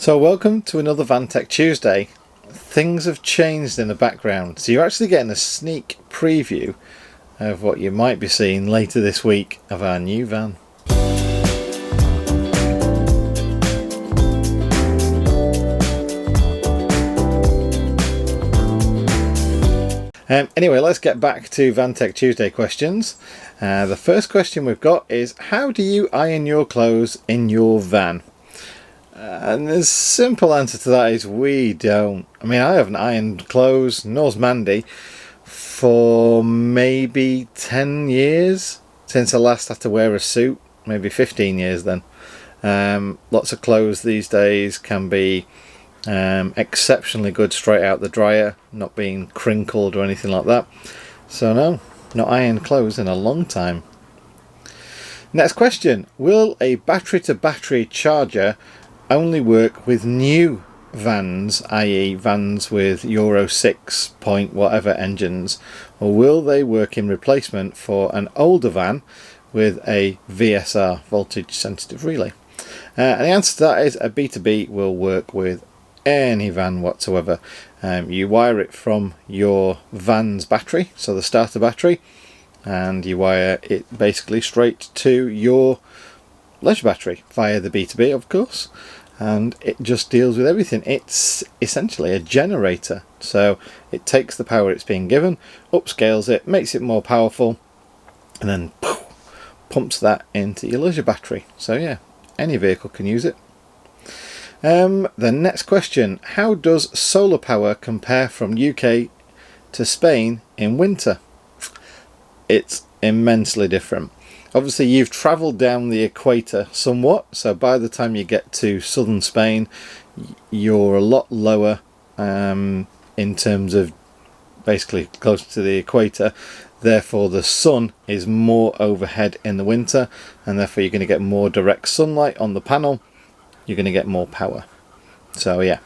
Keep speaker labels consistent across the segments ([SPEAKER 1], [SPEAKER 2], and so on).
[SPEAKER 1] So welcome to another VanTech Tuesday. Things have changed in the background, so you're actually getting a sneak preview of what you might be seeing later this week of our new van. Anyway, let's get back to VanTech Tuesday questions. The first question we've got is, how do you iron your clothes in your van? And the simple answer to that is we don't. I mean, I haven't ironed clothes, nor's Mandy, for maybe 10 years since I last had to wear a suit, maybe 15 years then. Lots of clothes these days can be exceptionally good straight out the dryer, not being crinkled or anything like that. So no, not ironed clothes in a long time. Next question, will a battery to battery charger only work with new vans, i.e. vans with Euro 6 point whatever engines, or will they work in replacement for an older van with a VSR, voltage sensitive relay? And the answer to that is a B2B will work with any van whatsoever. You wire it from your van's battery, so the starter battery, and you wire it basically straight to your leisure battery via the B2B, of course, and it just deals with everything. It's essentially a generator, so it takes the power it's being given, upscales it, makes it more powerful, and then pumps that into your leisure battery. So yeah, any vehicle can use it. The next question, how does solar power compare from UK to Spain in winter? It's immensely different. Obviously you've travelled down the equator somewhat, so by the time you get to southern Spain you're a lot lower in terms of basically closer to the equator. Therefore the sun is more overhead in the winter, and therefore you're going to get more direct sunlight on the panel, you're going to get more power. So yeah,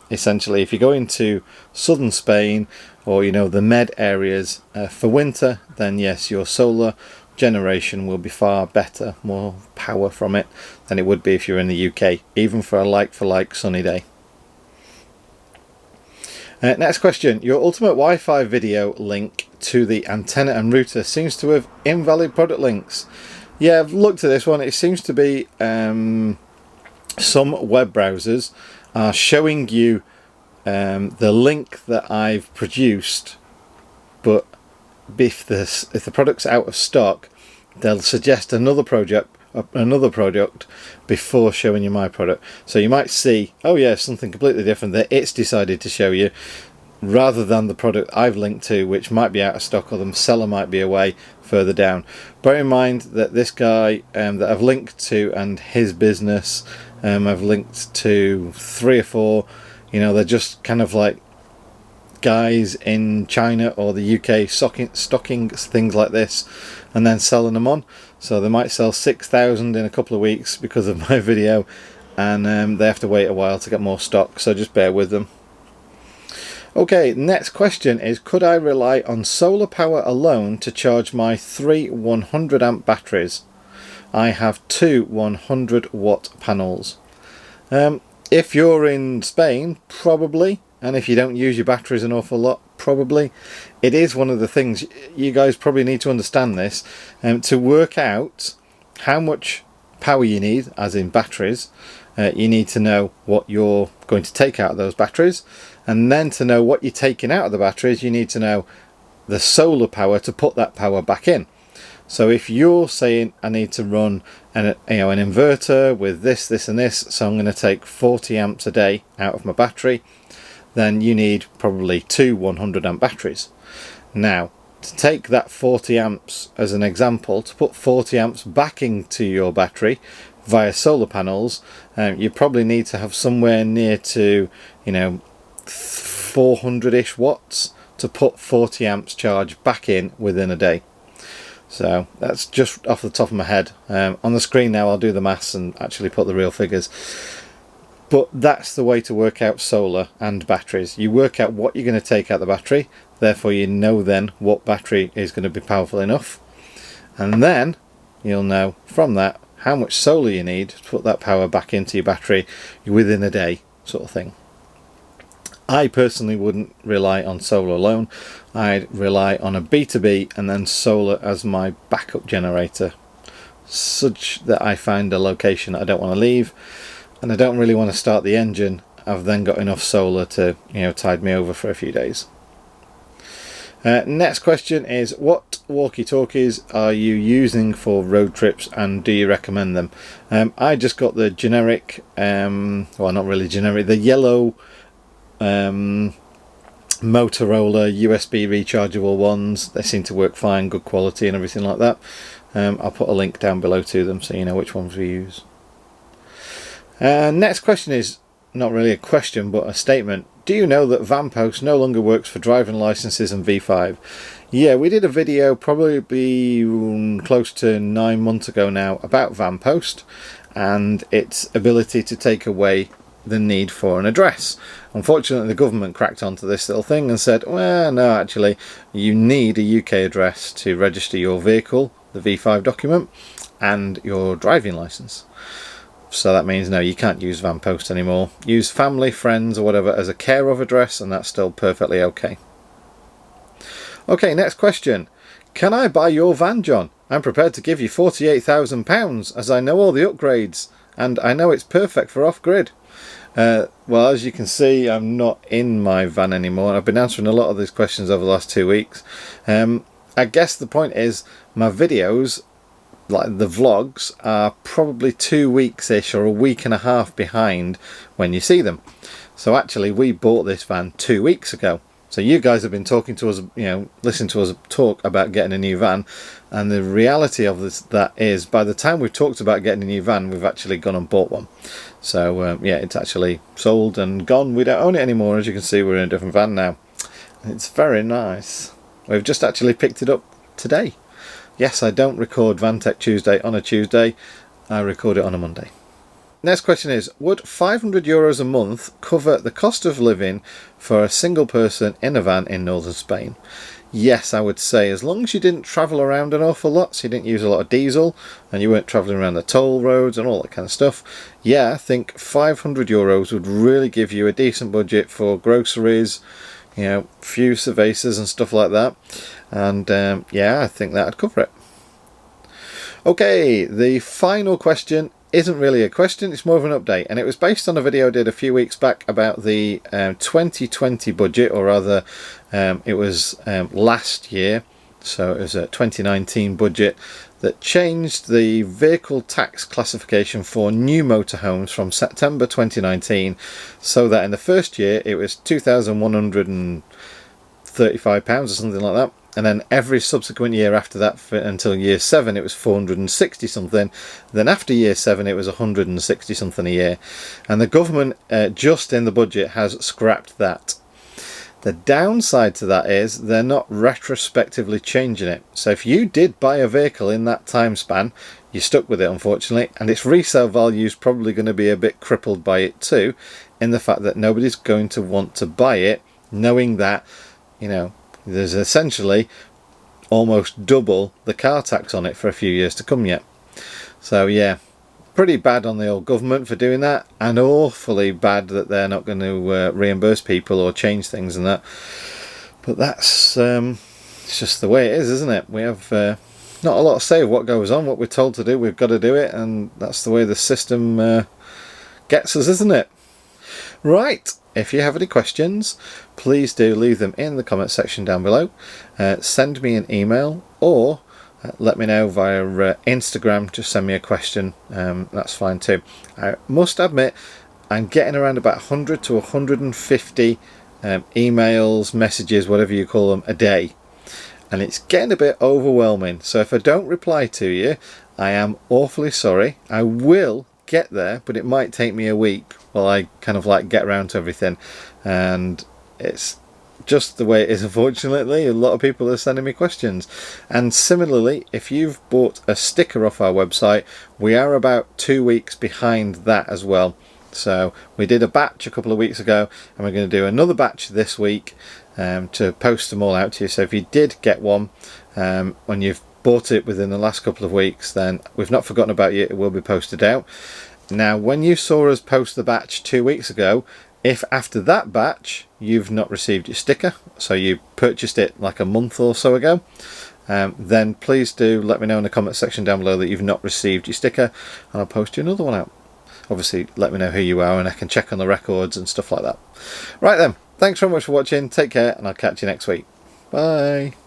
[SPEAKER 1] essentially if you go into southern Spain or the Med areas for winter, then yes, your solar generation will be far better, more power from it than it would be if you're in the UK, even for a like sunny day. Next question, your ultimate Wi-Fi video link to the antenna and router seems to have invalid product links. Yeah, I've looked at this one. It seems to be some web browsers are showing you the link that I've produced, but if the product's out of stock, they'll suggest another product before showing you my product. So you might see, oh yeah, something completely different that it's decided to show you, rather than the product I've linked to, which might be out of stock, or the seller might be away further down. Bear in mind that this guy that I've linked to and his business, I've linked to 3 or 4, they're just kind of like guys in China or the UK stocking things like this and then selling them on. So they might sell 6,000 in a couple of weeks because of my video, and they have to wait a while to get more stock, so just bear with them. Okay, next question is, could I rely on solar power alone to charge my 3 100 amp batteries? I have 2 100 watt panels. If you're in Spain, probably, and if you don't use your batteries an awful lot, probably. It is one of the things you guys probably need to understand this, to work out how much power you need, as in batteries. You need to know what you're going to take out of those batteries, and then to know what you're taking out of the batteries you need to know the solar power to put that power back in. So if you're saying I need to run an inverter with this and this, so I'm going to take 40 amps a day out of my battery, then you need probably 2 100 amp batteries. Now, to take that 40 amps as an example, to put 40 amps back into your battery via solar panels, you probably need to have somewhere near to 400-ish watts to put 40 amps charge back in within a day. So that's just off the top of my head. On the screen now I'll do the maths and actually put the real figures. But that's the way to work out solar and batteries. You work out what you're going to take out the battery, therefore you know then what battery is going to be powerful enough, and then you'll know from that how much solar you need to put that power back into your battery within a day, sort of thing. I personally wouldn't rely on solar alone. I'd rely on a B2B and then solar as my backup generator, such that I find a location that I don't want to leave and I don't really want to start the engine. I've then got enough solar to, tide me over for a few days. Next question is, what walkie-talkies are you using for road trips and do you recommend them? I just got the generic, well, not really generic, the yellow Motorola USB rechargeable ones. They seem to work fine, good quality and everything like that. I'll put a link down below to them so you know which ones we use. Next question is not really a question but a statement. Do you know that Vampoast no longer works for driving licenses and V5? Yeah, we did a video probably close to 9 months ago now about Vampoast and its ability to take away the need for an address. Unfortunately, the government cracked onto this little thing and said, well, no, actually, you need a UK address to register your vehicle, the V5 document, and your driving license. So that means no, you can't use Vampoast anymore. Use family, friends or whatever as a care of address and that's still perfectly okay. Okay, next question. Can I buy your van, John? I'm prepared to give you £48,000 as I know all the upgrades and I know it's perfect for off-grid. Well, as you can see, I'm not in my van anymore. I've been answering a lot of these questions over the last 2 weeks. I guess the point is my videos, like the vlogs, are probably 2 weeks-ish or a week and a half behind when you see them. So actually we bought this van 2 weeks ago. So you guys have been talking to us, listening to us talk about getting a new van, and the reality of that is by the time we've talked about getting a new van, we've actually gone and bought one. So yeah, it's actually sold and gone. We don't own it anymore. As you can see, we're in a different van now. It's very nice. We've just actually picked it up today. Yes, I don't record VanTech Tuesday on a Tuesday, I record it on a Monday. Next question is, would €500 a month cover the cost of living for a single person in a van in northern Spain? Yes, I would say, as long as you didn't travel around an awful lot, so you didn't use a lot of diesel, and you weren't travelling around the toll roads and all that kind of stuff, yeah, I think €500 would really give you a decent budget for groceries, few cervezas and stuff like that. And yeah, I think that'd cover it. Okay, the final question isn't really a question, it's more of an update, and it was based on a video I did a few weeks back about the 2020 budget, or rather it was last year, so it was a 2019 budget that changed the vehicle tax classification for new motorhomes from September 2019, so that in the first year it was £2,135 or something like that, and then every subsequent year after that until year 7 it was 460 something, then after year 7 it was 160 something a year, and the government just in the budget has scrapped that. The downside to that is they're not retrospectively changing it. So if you did buy a vehicle in that time span, you're stuck with it unfortunately, and its resale value is probably going to be a bit crippled by it too, in the fact that nobody's going to want to buy it knowing that, there's essentially almost double the car tax on it for a few years to come yet. So yeah, pretty bad on the old government for doing that, and awfully bad that they're not going to reimburse people or change things and that. But that's it's just the way it is, isn't it? We have not a lot to say of what goes on. What we're told to do, we've got to do it, and that's the way the system gets us, isn't it? Right, if you have any questions, please do leave them in the comment section down below. Send me an email, or let me know via Instagram. Just send me a question, that's fine too. I must admit, I'm getting around about 100 to 150 emails, messages, whatever you call them, a day, and it's getting a bit overwhelming. So if I don't reply to you, I am awfully sorry. I will get there, but it might take me a week while I kind of like get around to everything, and it's just the way it is, unfortunately. A lot of people are sending me questions, and similarly, if you've bought a sticker off our website, we are about 2 weeks behind that as well. So we did a batch a couple of weeks ago, and we're going to do another batch this week to post them all out to you. So if you did get one when you've bought it within the last couple of weeks, then we've not forgotten about you. It will be posted out. Now, when you saw us post the batch 2 weeks ago, if after that batch you've not received your sticker, so you purchased it like a month or so ago, then please do let me know in the comment section down below that you've not received your sticker, and I'll post you another one out. Obviously, let me know who you are and I can check on the records and stuff like that. Right then, thanks very much for watching, take care, and I'll catch you next week. Bye.